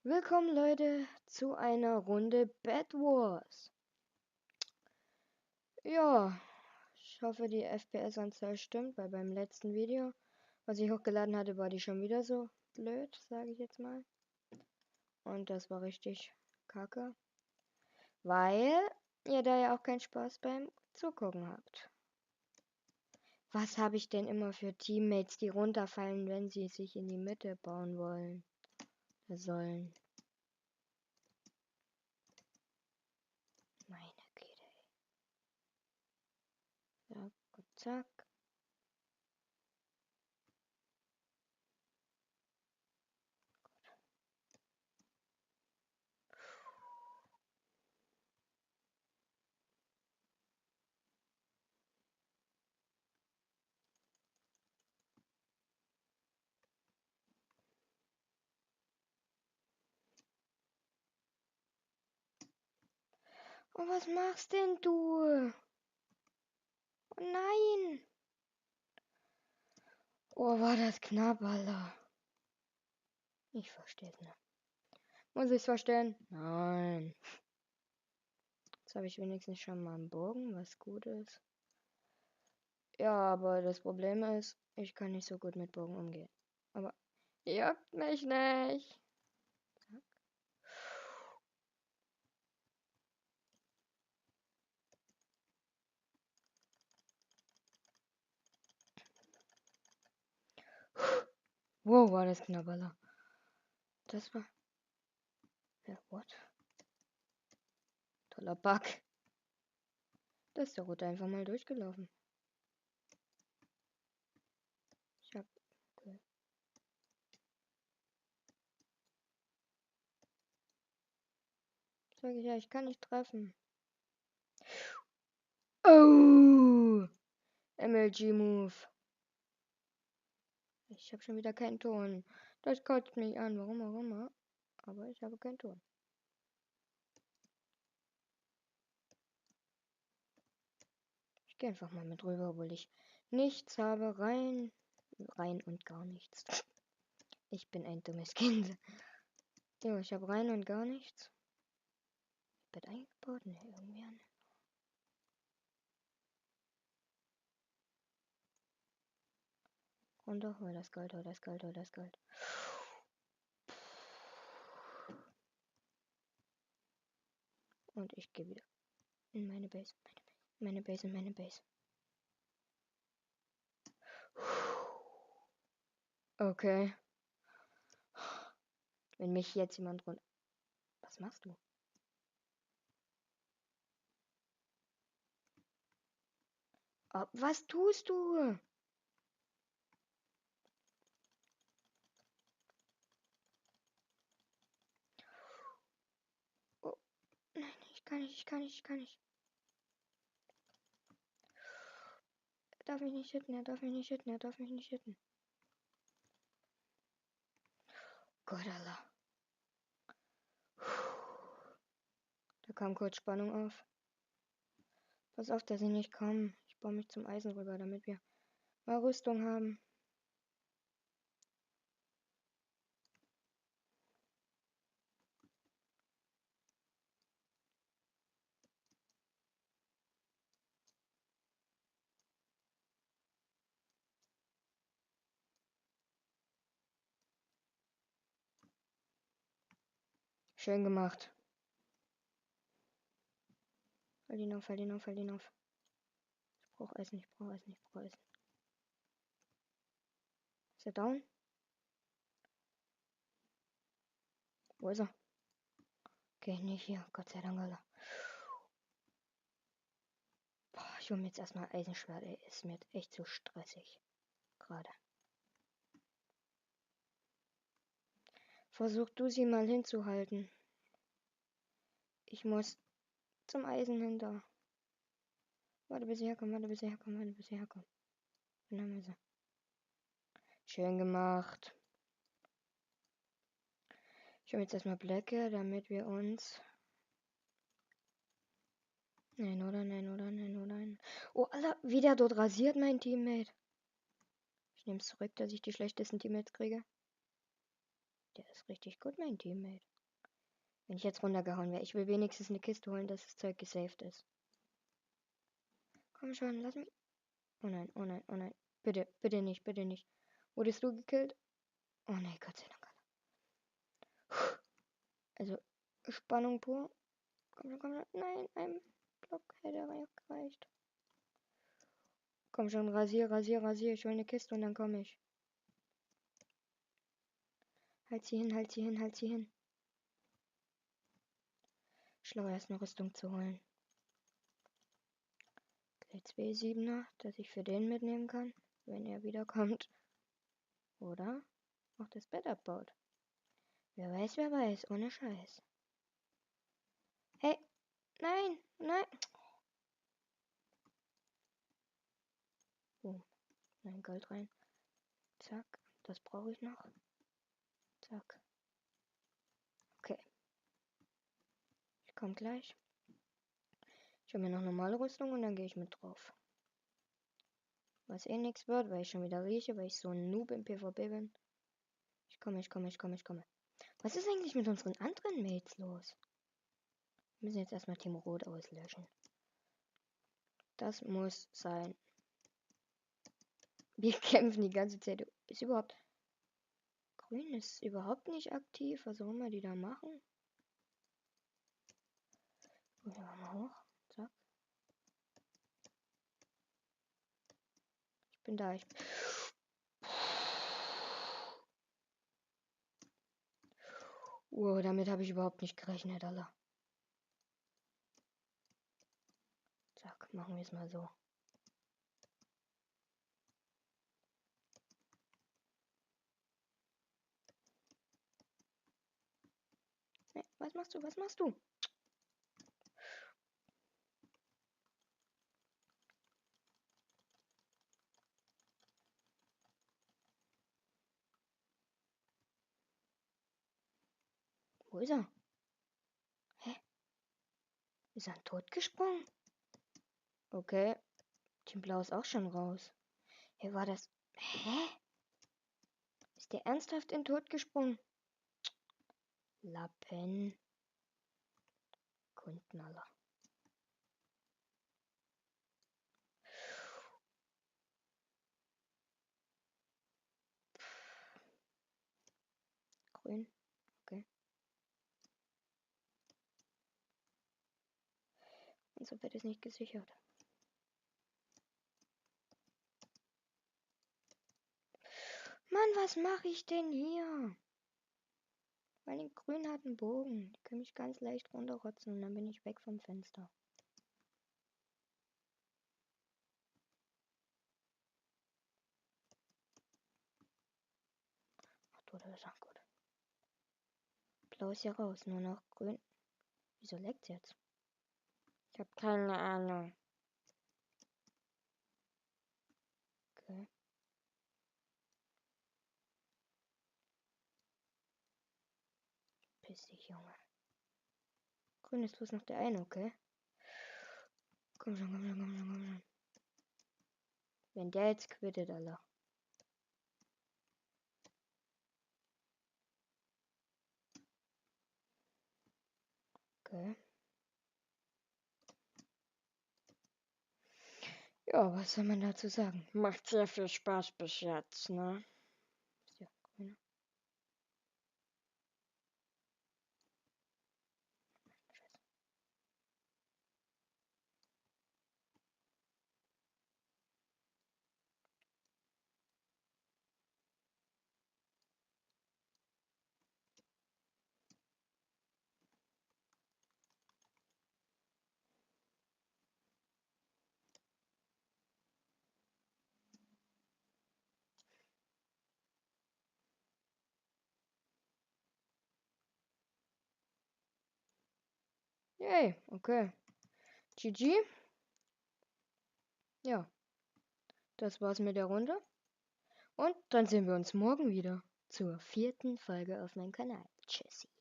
Willkommen Leute zu einer Runde Bed Wars. Ja, ich hoffe die FPS-Anzahl stimmt, weil beim letzten Video, was ich hochgeladen hatte, war die schon wieder so blöd, sage ich jetzt mal. Und das war richtig kacke, weil ihr da ja auch keinen Spaß beim Zugucken habt. Was habe ich denn immer für Teammates, die runterfallen, wenn sie sich in die Mitte bauen wollen? Sollen. Meine Güte. Ja, gut, zack. Oh, was machst denn du? Oh nein! Oh, war das knapp, Alter. Ich verstehe es nicht. Muss ich es verstehen? Nein. Jetzt habe ich wenigstens schon mal einen Bogen, was gut ist. Ja, aber das Problem ist, ich kann nicht so gut mit Bogen umgehen. Aber juckt mich nicht. Wow, war das knapp, Alter. Das war... Ja, what? Toller Bug. Da ist der Rote einfach mal durchgelaufen. Ich hab... Okay. Sag ich ja, ich kann nicht treffen. Oh! MLG-Move. Ich habe schon wieder keinen Ton. Das kotzt mich an. Warum auch immer. Aber ich habe keinen Ton. Ich gehe einfach mal mit rüber, obwohl ich nichts habe. Rein und gar nichts. Ich bin ein dummes Kind. Jo, ich habe rein und gar nichts. Bett eingebaut? Ne, irgendwie an. Runter, hol das Gold, hol das Gold, hol das Gold. Und ich gehe wieder in meine Base. Meine Base und meine Base. Okay. Wenn mich jetzt jemand runter... Was machst du? Oh, was tust du? Oh, nein, ich kann nicht, ich kann nicht, ich kann nicht. Er darf mich nicht hitten, er darf mich nicht hitten, er darf mich nicht hitten. Gott, Allah. Da kam kurz Spannung auf. Pass auf, dass sie nicht kommen. Ich baue mich zum Eisen rüber, damit wir mal Rüstung haben. Schön gemacht. Fall ihn auf, fall ihn auf, fall ihn auf. Ich brauche Eisen, ich brauche Eisen, ich brauche Eisen. Ist er down? Wo ist er? Okay, nicht hier. Gott sei Dank, Alter. Boah, ich hole mir jetzt erstmal Eisenschwert, ey. Ist mir jetzt echt so stressig. Gerade. Versuch du sie mal hinzuhalten. Ich muss zum Eisen hinter. Warte, bis sie herkommen, warte, bis sie herkommen, warte, bis sie herkommen. Dann haben wir sie. Schön gemacht. Ich hole jetzt erstmal Blöcke, damit wir uns... Nein, oder? Nein, oder? Nein, oder? Nein. Oh, Alter, wie der dort rasiert, mein Teammate. Ich nehme es zurück, dass ich die schlechtesten Teammates kriege. Der ist richtig gut, mein Teammate. Wenn ich jetzt runtergehauen wäre. Ich will wenigstens eine Kiste holen, dass das Zeug gesaved ist. Komm schon, lass mich. Oh nein, oh nein, oh nein. Bitte, bitte nicht, bitte nicht. Wurdest du gekillt? Oh nein, Gott sei Dank. Also, Spannung pur. Komm schon, komm schon. Nein, ein Block hätte gereicht. Komm schon, rasier, rasier, rasier. Ich hol eine Kiste und dann komme ich. Halt sie hin, halt sie hin, halt sie hin. Schlau erst eine Rüstung zu holen. Okay, 2,7er, dass ich für den mitnehmen kann, wenn er wiederkommt. Oder auch das Bett abbaut. Wer weiß, ohne Scheiß. Hey, nein, nein. Oh, nein, Gold rein. Zack, das brauche ich noch. Zack. Okay, ich komme gleich. Ich habe mir noch normale Rüstung und dann gehe ich mit drauf. Was eh nichts wird, weil ich schon wieder rieche, weil ich so ein Noob im PvP bin. Ich komme, ich komme, ich komme, ich komme. Was ist eigentlich mit unseren anderen Mates los? Wir müssen jetzt erstmal Team Rot auslöschen. Das muss sein. Wir kämpfen die ganze Zeit. Ist überhaupt. Grün ist überhaupt nicht aktiv, was auch immer die da machen. Gehen wir mal hoch. Zack. Ich bin da. Wow, damit habe ich überhaupt nicht gerechnet, Alter. Zack, machen wir es mal so. Nee, was machst du? Was machst du? Wo ist er? Hä? Ist er totgesprungen? Okay. Team Blau ist auch schon raus. Hey, war das. Hä? Ist der ernsthaft in Tod gesprungen? Lappen. Kunden, Alter. Grün. Okay. Unser Bett ist nicht gesichert. Mann, was mache ich denn hier? Weil den Grün hat einen Bogen. Die können mich ganz leicht runterrotzen und dann bin ich weg vom Fenster. Ach du, das ist auch gut. Blau ist ja raus, nur noch grün. Wieso leckt's jetzt? Ich habe keine Ahnung. Okay. Piss dich, Junge. Grün ist bloß noch der eine, okay? Komm schon, komm schon, komm schon, komm schon. Wenn der jetzt quittet, Alter. Okay. Ja, was soll man dazu sagen? Macht sehr viel Spaß bis jetzt, ne? Ist ja grüner. Scheiße. Yay, okay. GG. Ja, das war's mit der Runde. Und dann sehen wir uns morgen wieder zur 4. Folge auf meinem Kanal. Tschüssi.